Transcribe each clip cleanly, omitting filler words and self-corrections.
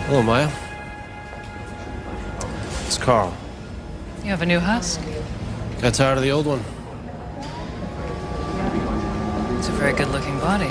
Hello, Maya. It's Carl. You have a new husk. Got tired of the old one? It's a very good-looking body.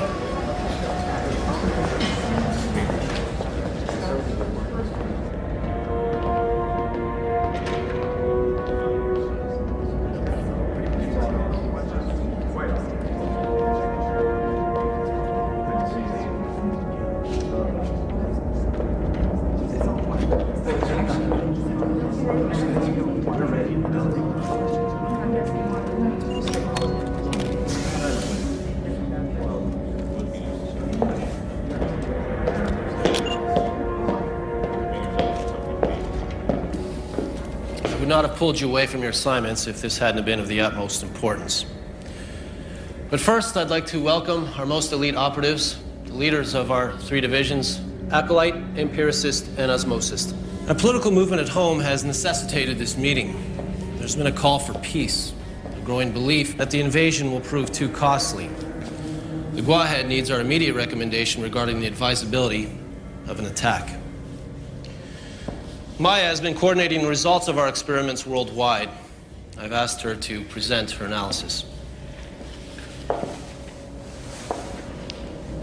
I would not have pulled you away from your assignments if this hadn't been of the utmost importance. But first, I'd like to welcome our most elite operatives, the leaders of our 3 divisions, Acolyte, Empiricist, and Osmosist. A political movement at home has necessitated this meeting. There's been a call for peace, a growing belief that the invasion will prove too costly. The Guahead needs our immediate recommendation regarding the advisability of an attack. Maya has been coordinating the results of our experiments worldwide. I've asked her to present her analysis.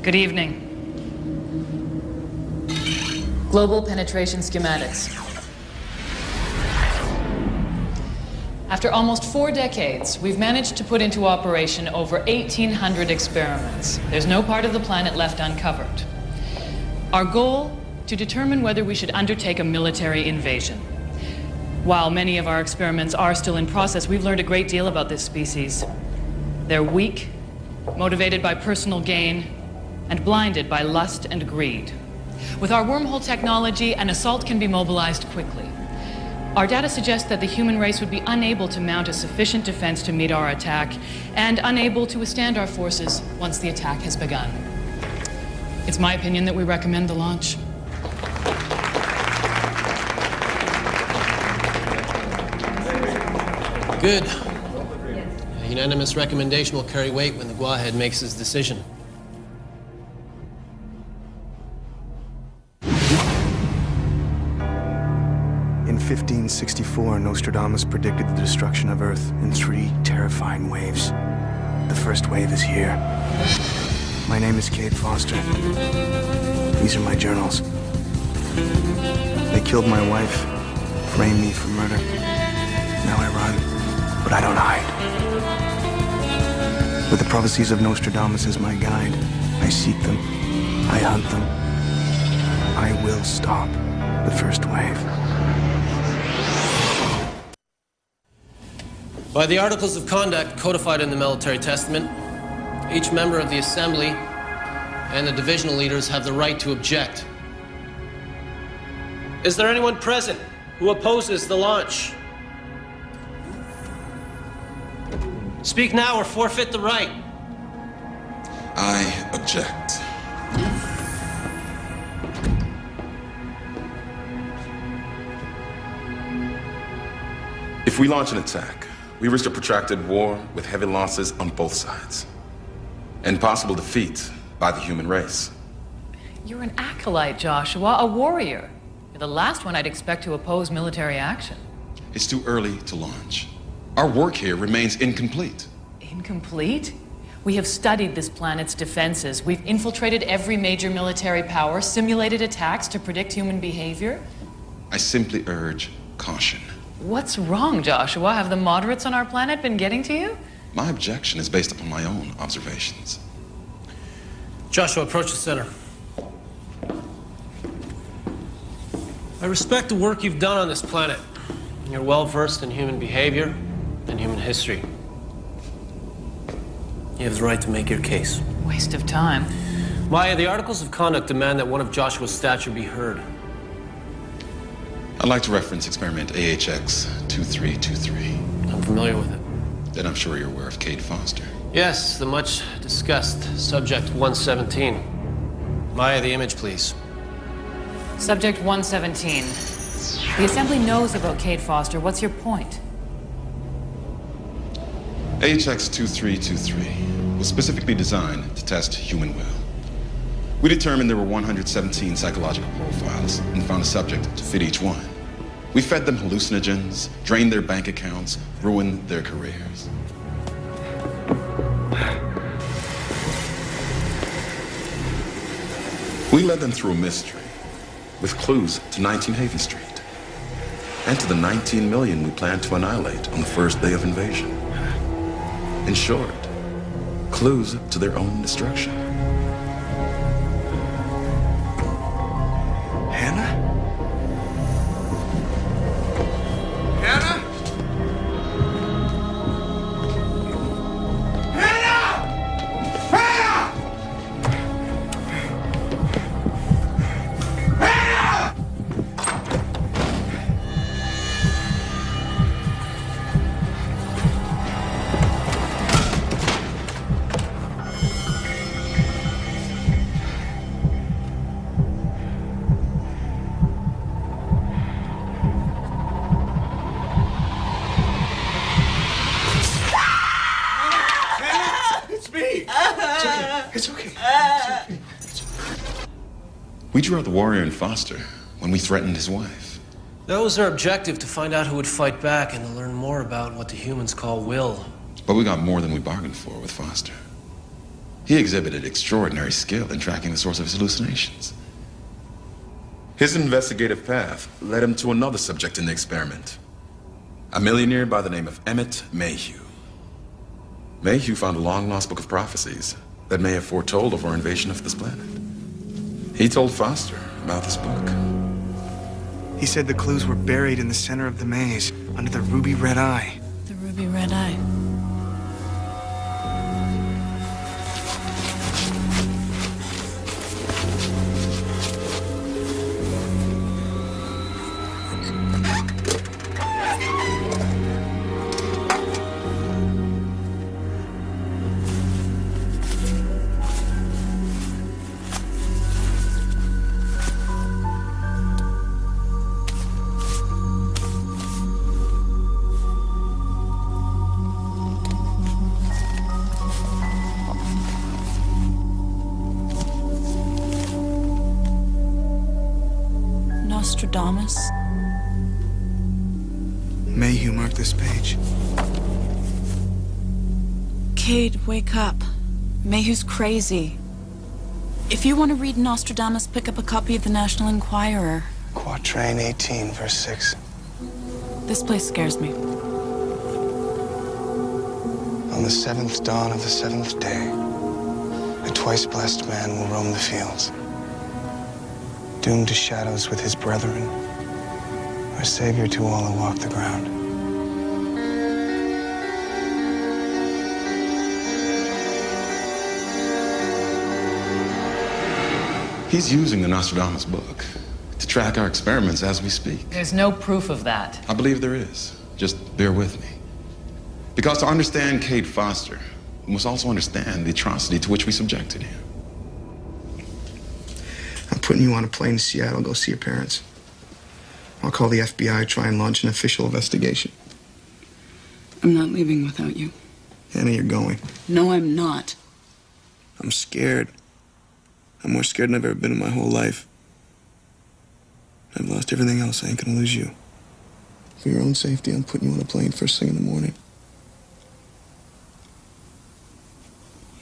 Good evening. Global penetration schematics. After almost 4 decades, we've managed to put into operation over 1,800 experiments. There's no part of the planet left uncovered. Our goal, to determine whether we should undertake a military invasion. While many of our experiments are still in process, we've learned a great deal about this species. They're weak, motivated by personal gain, and blinded by lust and greed. With our wormhole technology, an assault can be mobilized quickly. Our data suggests that the human race would be unable to mount a sufficient defense to meet our attack, and unable to withstand our forces once the attack has begun. It's my opinion that we recommend the launch. Good. A unanimous recommendation will carry weight when the Guahead makes his decision. In 1564, Nostradamus predicted the destruction of Earth in 3 terrifying waves. The first wave is here. My name is Cade Foster. These are my journals. They killed my wife, framed me for murder. Now I run, but I don't hide. With the prophecies of Nostradamus as my guide, I seek them, I hunt them. I will stop the first wave. By the Articles of Conduct codified in the Military Testament, each member of the Assembly and the divisional leaders have the right to object. Is there anyone present who opposes the launch? Speak now or forfeit the right. I object. If we launch an attack, we risk a protracted war with heavy losses on both sides, and possible defeat by the human race. You're an acolyte, Joshua, a warrior. You're the last one I'd expect to oppose military action. It's too early to launch. Our work here remains incomplete. Incomplete? We have studied this planet's defenses. We've infiltrated every major military power, simulated attacks to predict human behavior. I simply urge caution. What's wrong, Joshua? Have the moderates on our planet been getting to you? My objection is based upon my own observations. Joshua, approach the center. I respect the work you've done on this planet. You're well versed in human behavior and human history. You have the right to make your case. Waste of time. Maya, the Articles of Conduct demand that one of Joshua's stature be heard. I'd like to reference experiment AHX 2323. I'm familiar with it. Then I'm sure you're aware of Cade Foster. Yes, the much discussed Subject 117. Maya, the image, please. Subject 117. The Assembly knows about Cade Foster. What's your point? AHX 2323 was specifically designed to test human will. We determined there were 117 psychological profiles and found a subject to fit each one. We fed them hallucinogens, drained their bank accounts, ruined their careers. We led them through a mystery with clues to 19 Haven Street and to the 19 million we planned to annihilate on the first day of invasion. In short, clues to their own destruction. Hannah? Hannah? Hannah! Hannah! Hannah! It's me. It's okay. It's okay. We drew out the warrior in Foster when we threatened his wife. That was our objective, to find out who would fight back and to learn more about what the humans call will. But we got more than we bargained for with Foster. He exhibited extraordinary skill in tracking the source of his hallucinations. His investigative path led him to another subject in the experiment. A millionaire by the name of Emmett Mayhew. Mayhew found a long-lost book of prophecies that may have foretold of our invasion of this planet. He told Foster about this book. He said the clues were buried in the center of the maze, under the ruby red eye. The ruby red eye. Nostradamus. Mayhew marked this page. Cade, wake up. Mayhew's crazy. If you want to read Nostradamus, pick up a copy of the National Enquirer. Quatrain 18, verse 6. This place scares me. On the seventh dawn of the seventh day, a twice blessed man will roam the fields, doomed to shadows with his brethren, a savior to all who walk the ground. He's using the Nostradamus book to track our experiments as we speak. There's no proof of that. I believe there is. Just bear with me. Because to understand Cade Foster, we must also understand the atrocity to which we subjected him. I'm putting you on a plane to Seattle, go see your parents. I'll call the FBI, try and launch an official investigation. I'm not leaving without you. Anna, you're going. No, I'm not. I'm scared. I'm more scared than I've ever been in my whole life. I've lost everything else. I ain't gonna lose you. For your own safety, I'm putting you on a plane first thing in the morning.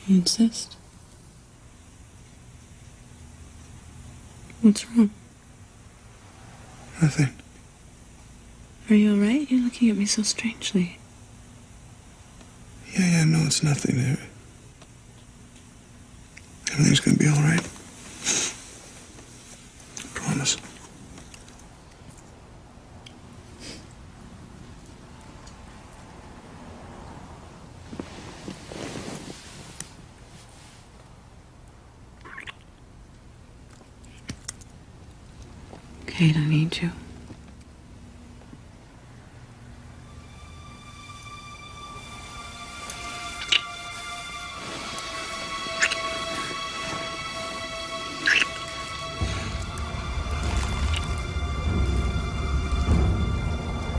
You insist? What's wrong? Nothing. Are you all right? You're looking at me so strangely. Yeah, no, it's nothing. Everything's gonna be all right. I promise. Cade, I need you.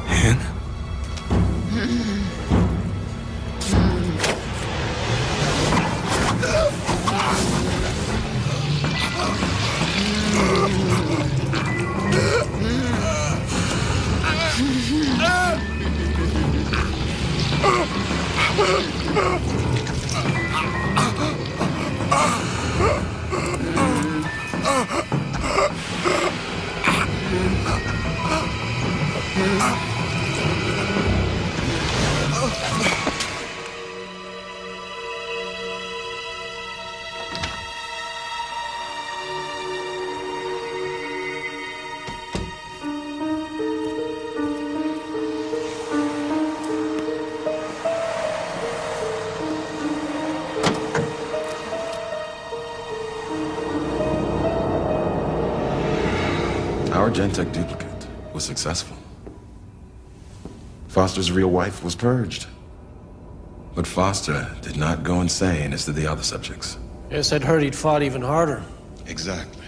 Hannah? Our Gentech duplicate was successful. Foster's real wife was purged. But Foster did not go insane as did the other subjects. Yes, I'd heard he'd fought even harder. Exactly.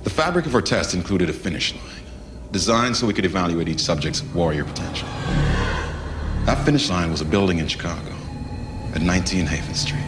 The fabric of our test included a finish line, designed so we could evaluate each subject's warrior potential. That finish line was a building in Chicago, at 19 Haven Street.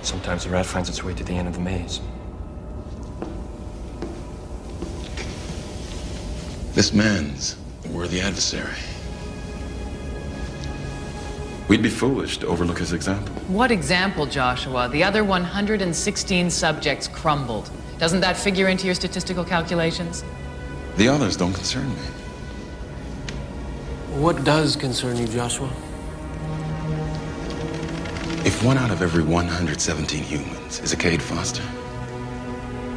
Sometimes the rat finds its way to the end of the maze. This man's a worthy adversary. We'd be foolish to overlook his example. What example, Joshua? The other 116 subjects crumbled. Doesn't that figure into your statistical calculations? The others don't concern me. What does concern you, Joshua? If 1 out of every 117 humans is a Cade Foster,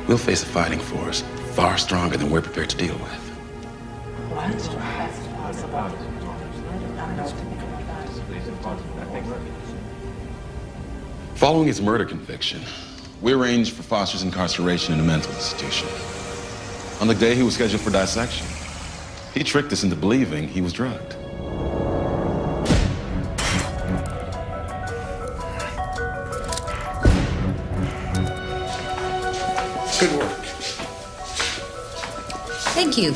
we'll face a fighting force far stronger than we're prepared to deal with. Following his murder conviction, we arranged for Foster's incarceration in a mental institution. On the day he was scheduled for dissection, he tricked us into believing he was drugged. Good work. Thank you.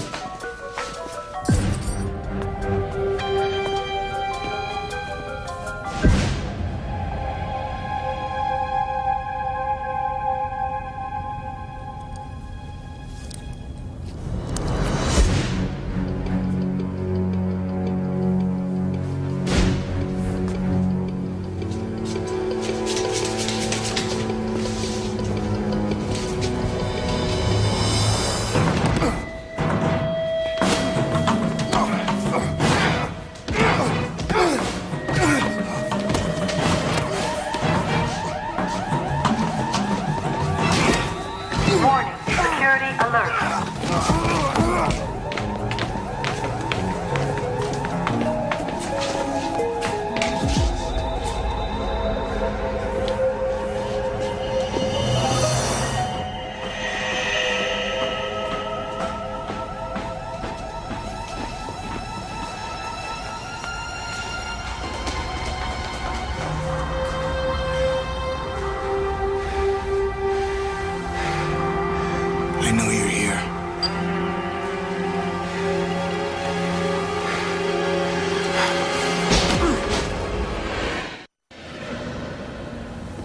know you're here.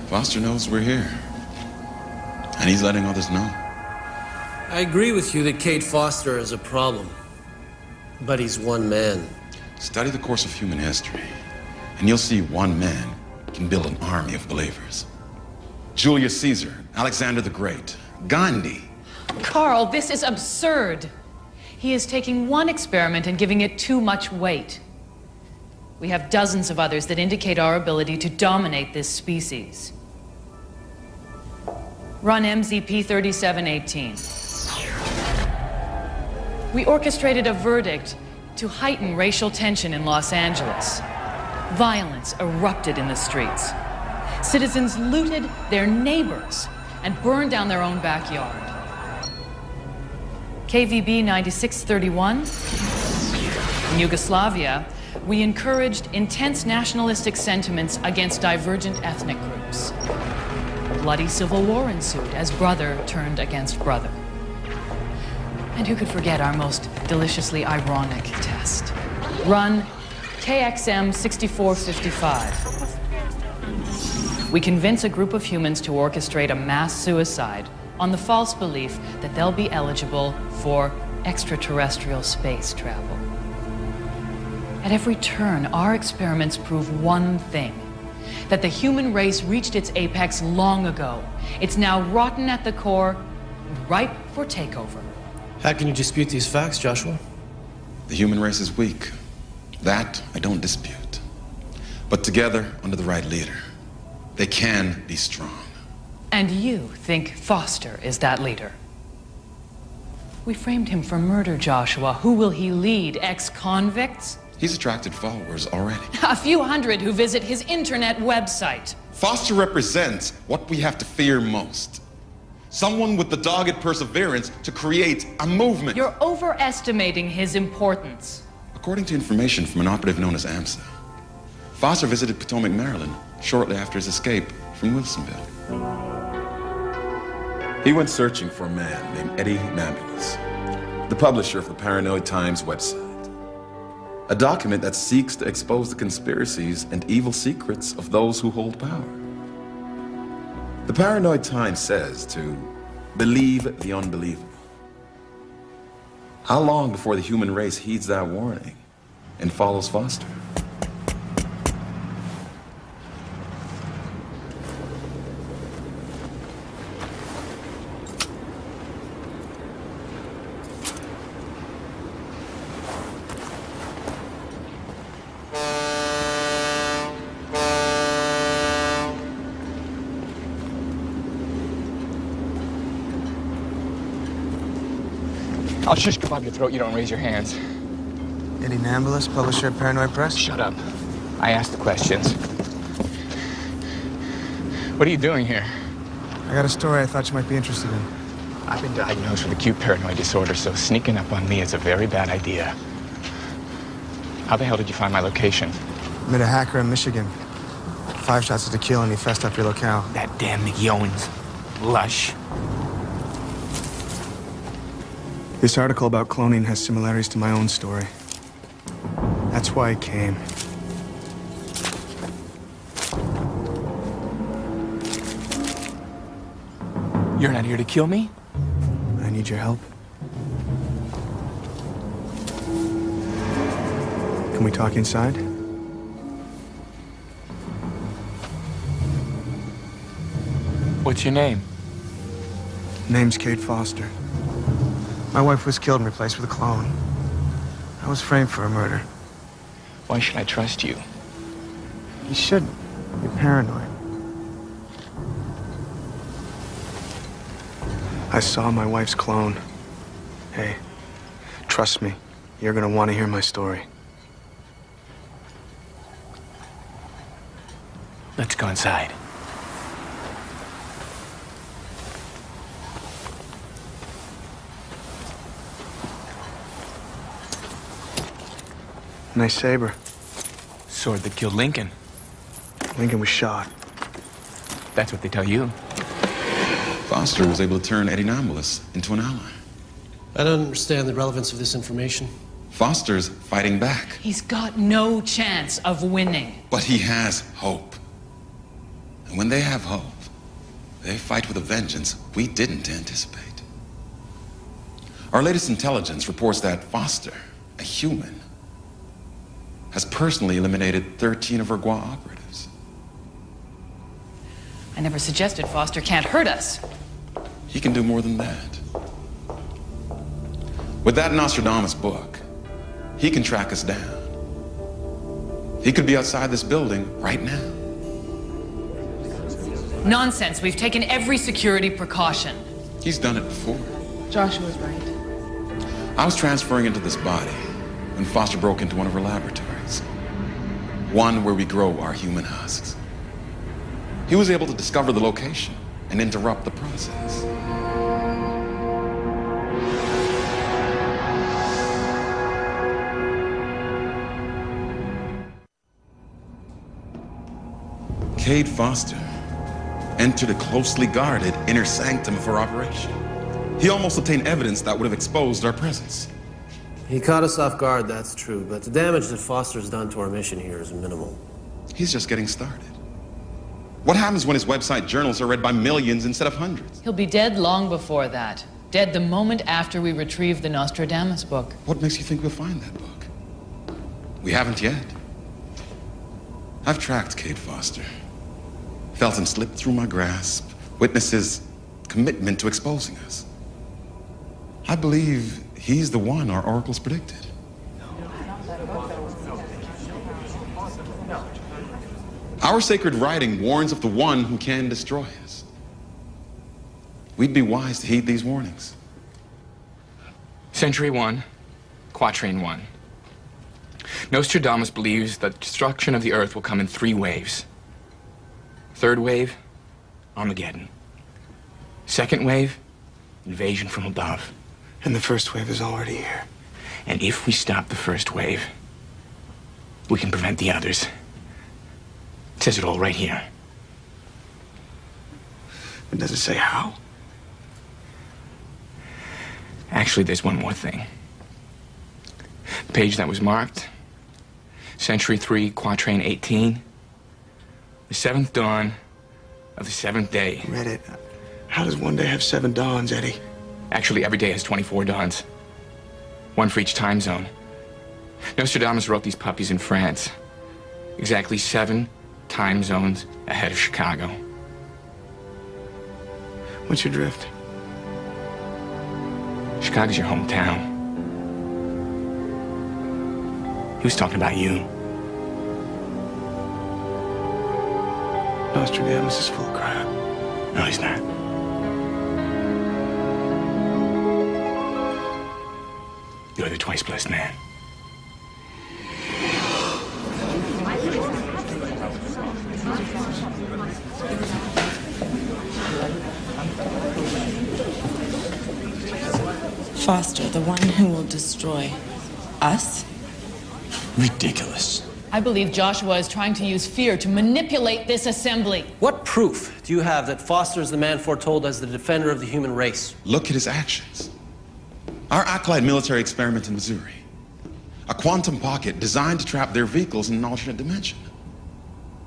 Foster knows we're here. And he's letting others know. I agree with you that Cade Foster is a problem. But he's one man. Study the course of human history, and you'll see one man can build an army of believers. Julius Caesar, Alexander the Great, Gandhi. Carl, this is absurd. He is taking one experiment and giving it too much weight. We have dozens of others that indicate our ability to dominate this species. Run MZP 3718. We orchestrated a verdict to heighten racial tension in Los Angeles. Violence erupted in the streets. Citizens looted their neighbors and burned down their own backyard. KVB 9631. In Yugoslavia, we encouraged intense nationalistic sentiments against divergent ethnic groups. A bloody civil war ensued as brother turned against brother. And who could forget our most deliciously ironic test? Run KXM 6455. We convince a group of humans to orchestrate a mass suicide on the false belief that they'll be eligible for extraterrestrial space travel. At every turn, our experiments prove one thing: that the human race reached its apex long ago. It's now rotten at the core, ripe for takeover. How can you dispute these facts, Joshua? The human race is weak. That I don't dispute. But together, under the right leader, they can be strong. And you think Foster is that leader? We framed him for murder, Joshua. Who will he lead? Ex-convicts? He's attracted followers already. A few hundred who visit his internet website. Foster represents what we have to fear most. Someone with the dogged perseverance to create a movement. You're overestimating his importance. According to information from an operative known as AMSA, Foster visited Potomac, Maryland shortly after his escape from Wilsonville. He went searching for a man named Eddie Nambulous, the publisher of the Paranoid Times website. A document that seeks to expose the conspiracies and evil secrets of those who hold power. The Paranoid Times says to believe the unbelievable. How long before the human race heeds that warning and follows Foster? I'll shish kebab your throat, you don't raise your hands. Eddie Nambulous, publisher of Paranoid Press? Shut up. I asked the questions. What are you doing here? I got a story I thought you might be interested in. I've been diagnosed with acute paranoid disorder, so sneaking up on me is a very bad idea. How the hell did you find my location? I met a hacker in Michigan. 5 shots of tequila and he fessed up your locale. That damn McYowens. Lush. This article about cloning has similarities to my own story. That's why I came. You're not here to kill me? I need your help. Can we talk inside? What's your name? Name's Cade Foster. My wife was killed and replaced with a clone. I was framed for a murder. Why should I trust you? You shouldn't. You're paranoid. I saw my wife's clone. Hey, trust me, you're gonna want to hear my story. Let's go inside. Nice saber. Sword that killed Lincoln. Lincoln was shot. That's what they tell you. Foster was able to turn Eddie Nomulis into an ally. I don't understand the relevance of this information. Foster's fighting back. He's got no chance of winning. But he has hope. And when they have hope, they fight with a vengeance we didn't anticipate. Our latest intelligence reports that Foster, a human, has personally eliminated 13 of Vergois operatives. I never suggested Foster can't hurt us. He can do more than that. With that Nostradamus book, he can track us down. He could be outside this building right now. Nonsense. We've taken every security precaution. He's done it before. Joshua's right. I was transferring into this body when Foster broke into one of our laboratories. One where we grow our human husks. He was able to discover the location and interrupt the process. Cade Foster entered a closely guarded inner sanctum of our operation. He almost obtained evidence that would have exposed our presence. He caught us off guard, that's true, but the damage that Foster's done to our mission here is minimal. He's just getting started. What happens when his website journals are read by millions instead of hundreds? He'll be dead long before that. Dead the moment after we retrieve the Nostradamus book. What makes you think we'll find that book? We haven't yet. I've tracked Cade Foster. Felt him slip through my grasp, witnessed his commitment to exposing us. I believe he's the one our oracles predicted. Our sacred writing warns of the one who can destroy us. We'd be wise to heed these warnings. Century 1, Quatrain 1. Nostradamus believes that destruction of the Earth will come in 3 waves. Third wave, Armageddon. Second wave, invasion from above. And the first wave is already here. And if we stop the first wave, we can prevent the others. It says it all right here. But does it say how? Actually, there's one more thing. The page that was marked, Century 3, Quatrain 18. The 7th dawn of the 7th day. Read it. How does one day have 7 dawns, Eddie? Actually, every day has 24 dawns. One for each time zone. Nostradamus wrote these puppies in France. Exactly 7 time zones ahead of Chicago. What's your drift? Chicago's your hometown. He was talking about you. Nostradamus is full of crap. No, he's not. You're the twice blessed man. Foster, the one who will destroy us? Ridiculous. I believe Joshua is trying to use fear to manipulate this assembly. What proof do you have that Foster is the man foretold as the defender of the human race? Look at his actions. Our acolyte military experiment in Missouri. A quantum pocket designed to trap their vehicles in an alternate dimension.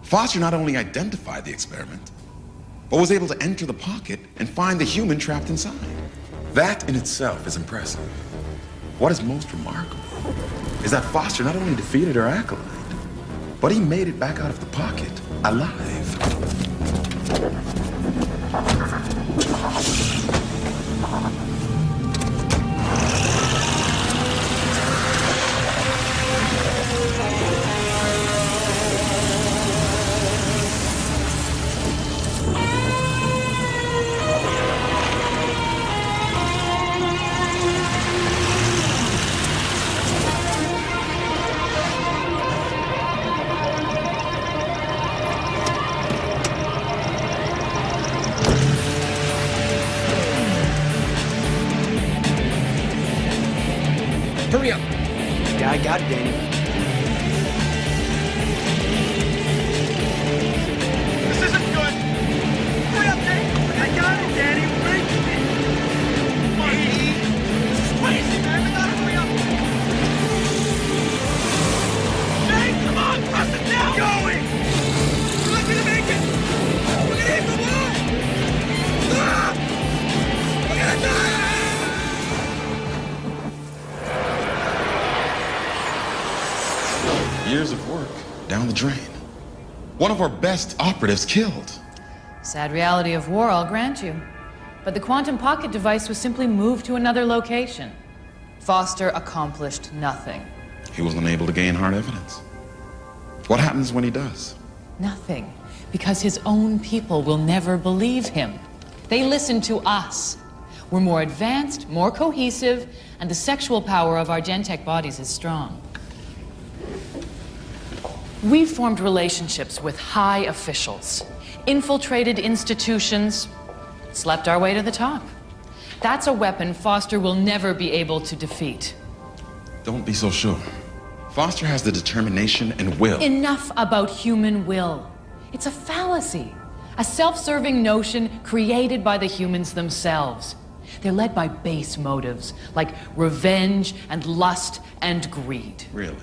Foster not only identified the experiment, but was able to enter the pocket and find the human trapped inside. That in itself is impressive. What is most remarkable is that Foster not only defeated our acolyte, but he made it back out of the pocket alive. Hurry up. Yeah, I got it, Danny. This isn't good. Hurry up, Danny. I got it, Danny. Years of work down the drain. One of our best operatives killed. Sad reality of war, I'll grant you. But the quantum pocket device was simply moved to another location. Foster accomplished nothing. He was unable to gain hard evidence. What happens when he does? Nothing. Because his own people will never believe him. They listen to us. We're more advanced, more cohesive, and the sexual power of our Gentech bodies is strong. We've formed relationships with high officials, infiltrated institutions, slept our way to the top. That's a weapon Foster will never be able to defeat. Don't be so sure. Foster has the determination and will. Enough about human will. It's a fallacy, a self-serving notion created by the humans themselves. They're led by base motives, like revenge and lust and greed. Really?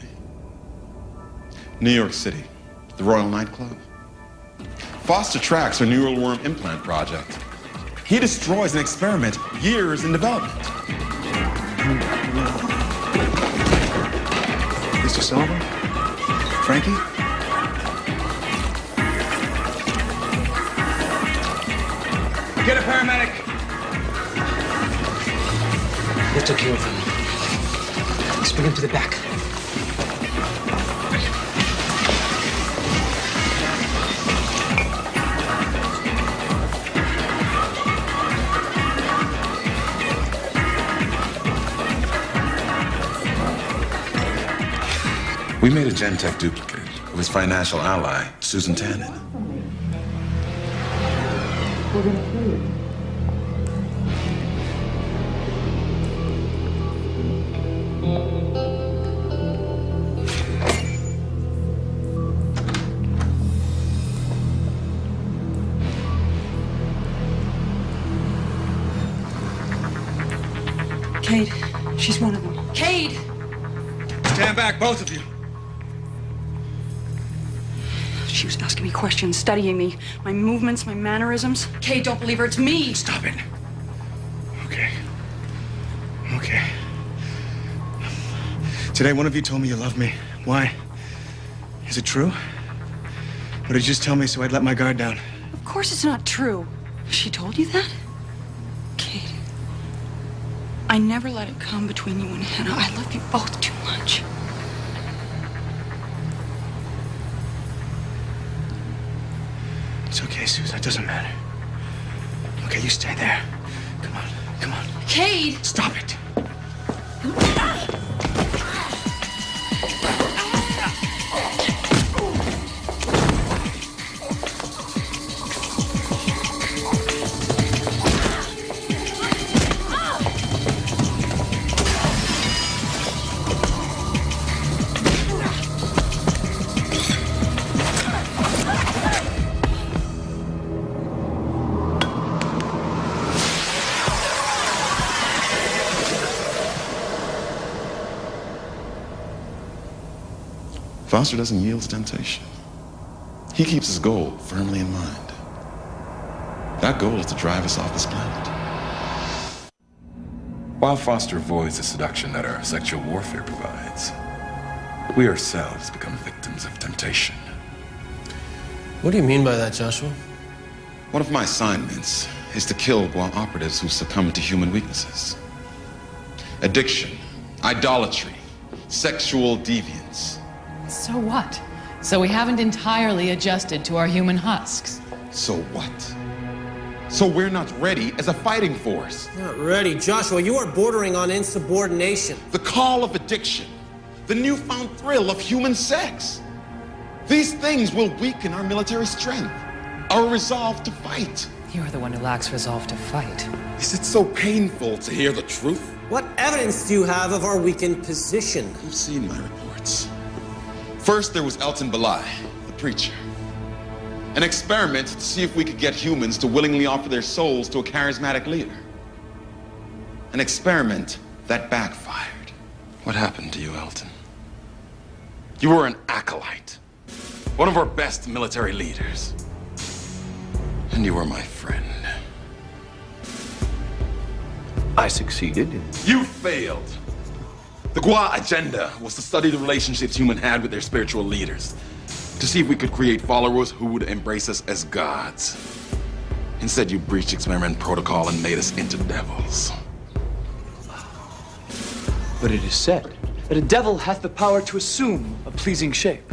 New York City, the Royal Nightclub. Foster tracks her neural worm implant project. He destroys an experiment years in development. Mr. Sullivan? Frankie? Get a paramedic! We took care of him. Let's bring him to the back. We made a Gentech duplicate of his financial ally, Susan Tannen. Cade, she's one of them. Cade! Stand back, both of you. She was asking me questions, studying me, my movements, my mannerisms. Cade, don't believe her, it's me. Stop it. Okay. Okay. Today, one of you told me you love me. Why? Is it true? Or did you just tell me so I'd let my guard down? Of course it's not true. She told you that? Cade, I never let it come between you and Hannah. I love you both too much. It's okay, Susan. It doesn't matter. Okay, you stay there. Come on. Come on. Cade! Stop it. Foster doesn't yield to temptation. He keeps his goal firmly in mind. That goal is to drive us off this planet. While Foster avoids the seduction that our sexual warfare provides, we ourselves become victims of temptation. What do you mean by that, Joshua? One of my assignments is to kill Guam operatives who succumb to human weaknesses. Addiction, idolatry, sexual deviance. So what? So we haven't entirely adjusted to our human husks. So what? So we're not ready as a fighting force. Not ready. Joshua, you are bordering on insubordination. The call of addiction, the newfound thrill of human sex. These things will weaken our military strength, our resolve to fight. You're the one who lacks resolve to fight. Is it so painful to hear the truth? What evidence do you have of our weakened position? You've seen my reports. First, there was Elton Belai, the preacher. An experiment to see if we could get humans to willingly offer their souls to a charismatic leader. An experiment that backfired. What happened to you, Elton? You were an acolyte, one of our best military leaders. And you were my friend. I succeeded. You failed. The Gua agenda was to study the relationships humans had with their spiritual leaders, to see if we could create followers who would embrace us as gods. Instead, you breached experiment protocol and made us into devils. But it is said that a devil hath the power to assume a pleasing shape.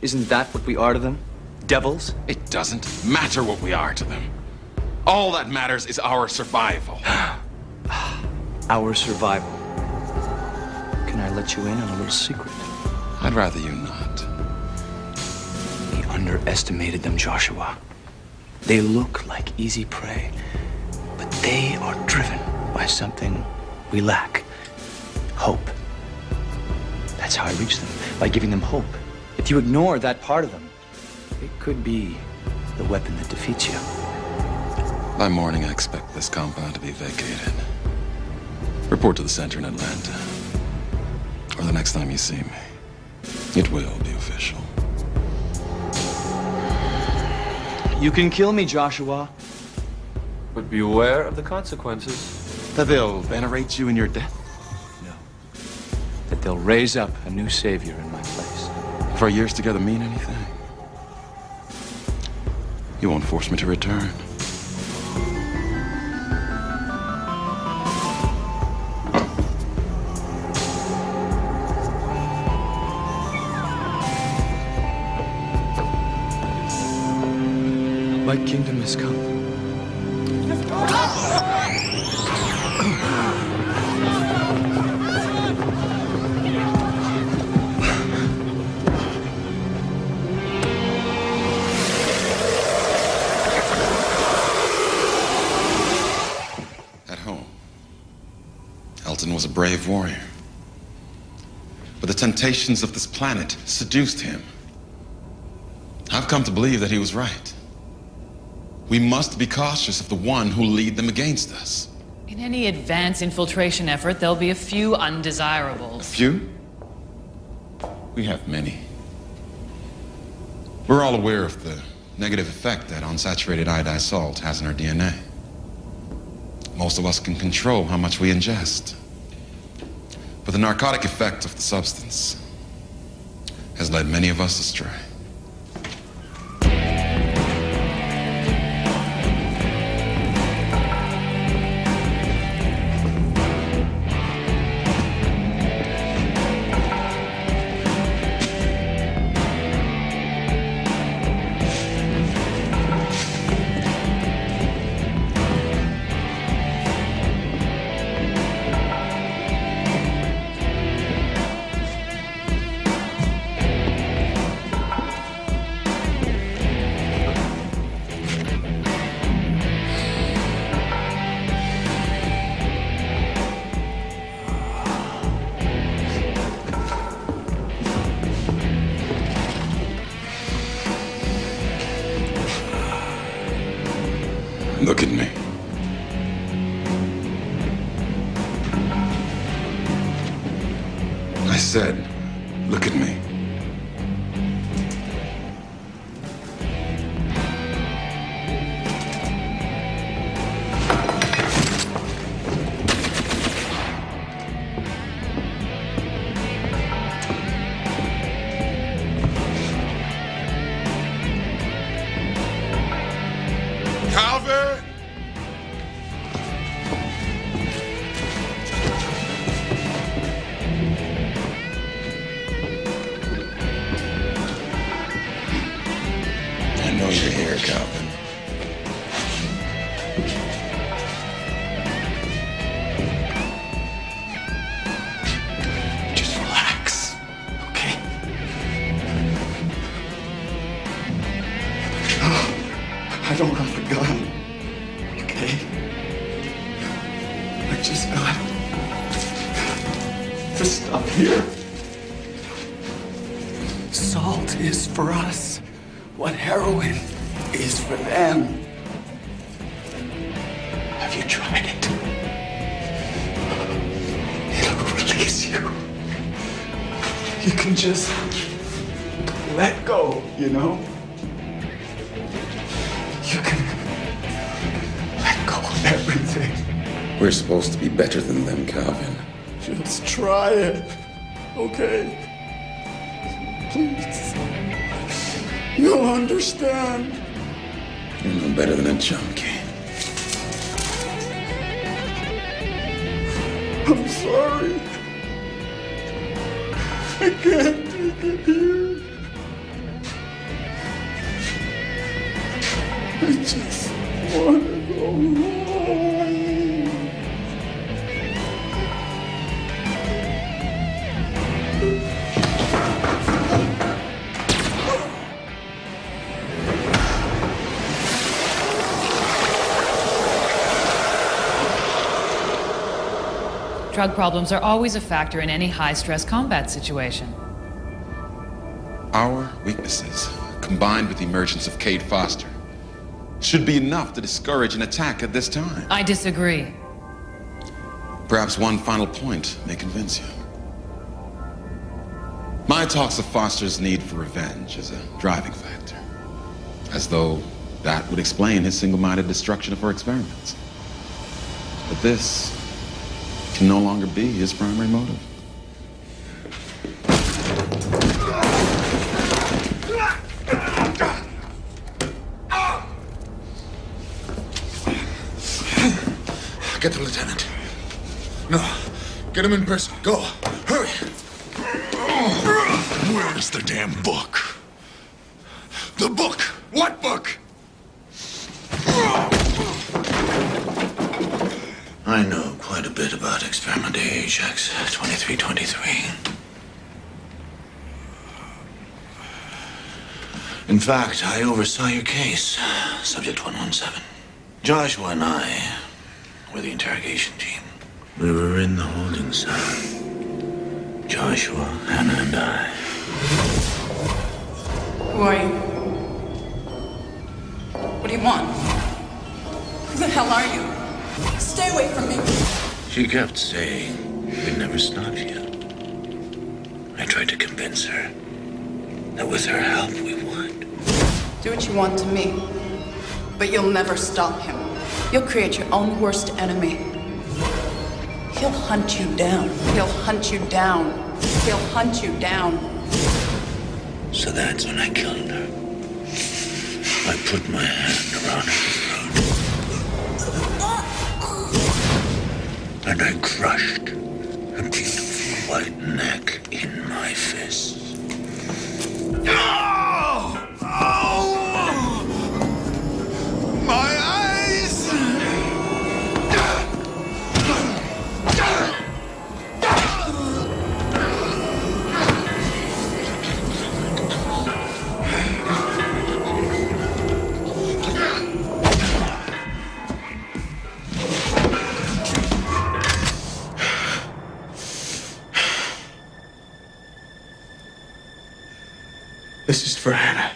Isn't that what we are to them? Devils? It doesn't matter what we are to them. All that matters is our survival. Our survival. Can I let you in on a little secret? I'd rather you not. We underestimated them, Joshua. They look like easy prey, but they are driven by something we lack. Hope. That's how I reach them, by giving them hope. If you ignore that part of them, it could be the weapon that defeats you. By morning, I expect this compound to be vacated. Report to the center in Atlanta. Or the next time you see me. It will be official. You can kill me, Joshua. But beware of the consequences. That they'll venerate you in your death? No. That they'll raise up a new savior in my place. If our years together mean anything, you won't force me to return. My kingdom has come. At home, Elton was a brave warrior. But the temptations of this planet seduced him. I've come to believe that he was right. We must be cautious of the one who'll lead them against us. In any advance infiltration effort, there'll be a few A undesirables. few? We have many. We're all aware of the negative effect that unsaturated iodized salt has on our DNA. Most of us can control how much we ingest. But the narcotic effect of the substance has led many of us astray. Look at me. I said, look at me. Calvin! I know you're here, Calvin. Just relax, okay? I don't have a gun. Okay? I just got to stop here. Salt is for us what heroin is for them. Have you tried it? It'll release you. You can just let go, you know? You can let go of everything. We're supposed to be better than them, Calvin. Just try it, okay? Please. You'll understand. You're no better than a junkie. I'm sorry. I can't take it here. I just want to go home. Drug problems are always a factor in any high-stress combat situation. Our weaknesses, combined with the emergence of Cade Foster, should be enough to discourage an attack at this time. I disagree. Perhaps one final point may convince you. My talks of Foster's need for revenge is a driving factor, as though that would explain his single-minded destruction of our experiments. But this can no longer be his primary motive. Get the lieutenant. No, get him in person. Go. Hurry. Where's the damn book? The book! What book? I know quite a bit about Experiment AHX 2323. In fact, I oversaw your case, Subject 117. Joshua and I were the interrogation team. We were in the holding cell. Joshua, Hannah, and I. Who are you? What do you want? Who the hell are you? Stay away from me. She kept saying we'd never stop you. I tried to convince her that with her help we would. Do what you want to me, but you'll never stop him. You'll create your own worst enemy. He'll hunt you down. He'll hunt you down. He'll hunt you down. So that's when I killed her. I put my hand around her throat. And I crushed her beautiful white neck in my fists. Oh! Oh! My eyes! This is for Hannah.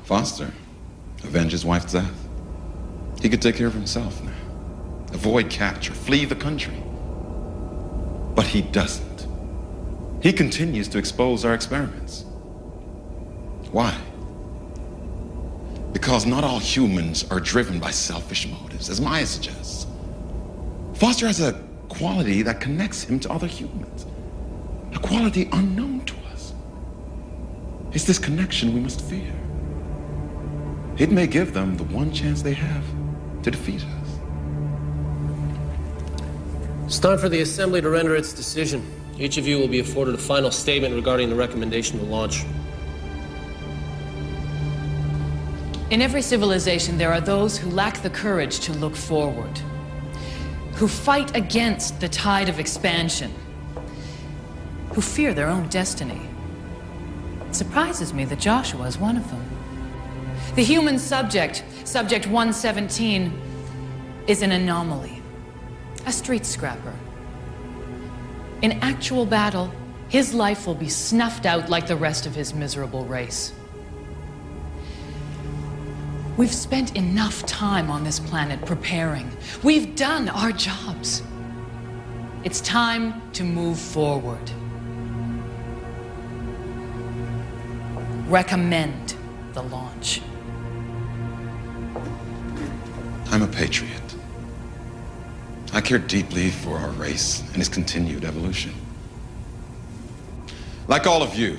Foster, avenge his wife's death. He could take care of himself now. Avoid capture, flee the country. But he doesn't. He continues to expose our experiments. Why? Because not all humans are driven by selfish motives, as Maya suggests. Foster has a quality that connects him to other humans. A quality unknown to us. It's this connection we must fear. It may give them the one chance they have to defeat us. It's time for the Assembly to render its decision. Each of you will be afforded a final statement regarding the recommendation to launch. In every civilization, there are those who lack the courage to look forward, who fight against the tide of expansion, who fear their own destiny. It surprises me that Joshua is one of them. The human subject, Subject 117, is an anomaly, a street scrapper. In actual battle, his life will be snuffed out like the rest of his miserable race. We've spent enough time on this planet preparing. We've done our jobs. It's time to move forward. Recommend the launch. I'm a patriot. I care deeply for our race and its continued evolution. Like all of you,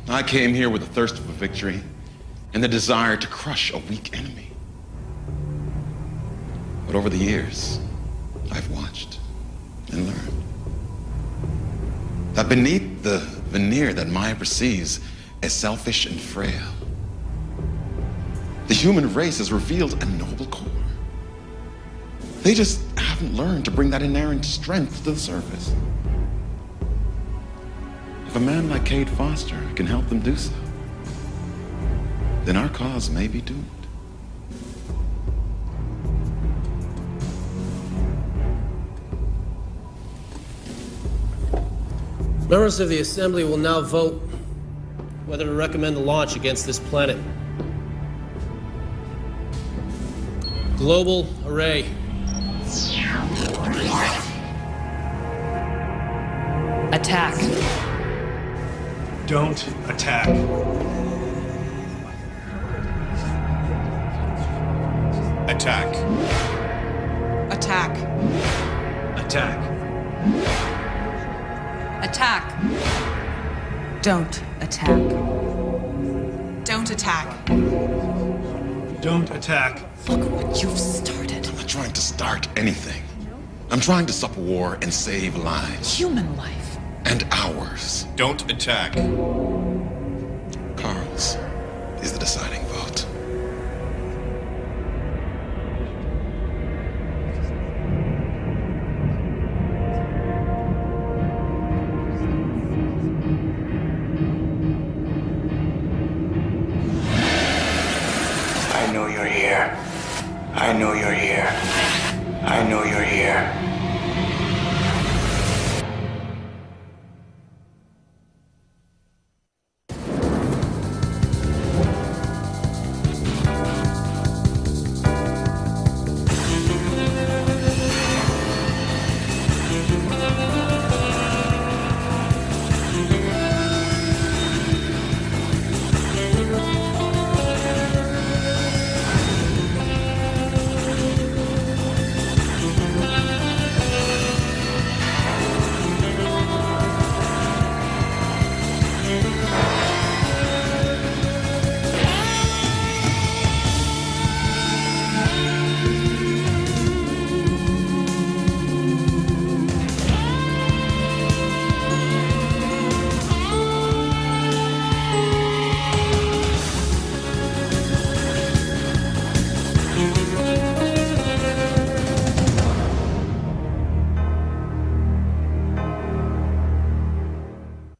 I came here with a thirst for victory and the desire to crush a weak enemy. But over the years, I've watched and learned that beneath the veneer that Maya perceives as selfish and frail, the human race has revealed a noble core. They just haven't learned to bring that inherent strength to the surface. If a man like Cade Foster can help them do so, then our cause may be doomed. Members of the Assembly will now vote whether to recommend the launch against this planet. Global array. Attack. Don't attack. Attack. Attack. Attack. Attack. Don't attack. Don't attack. Don't attack. Look what you've started. I'm not trying to start anything. I'm trying to stop a war and save lives. Human life. And ours. Don't attack. Carl's is the deciding vote. I know you're here. I know you're here. I know you're here.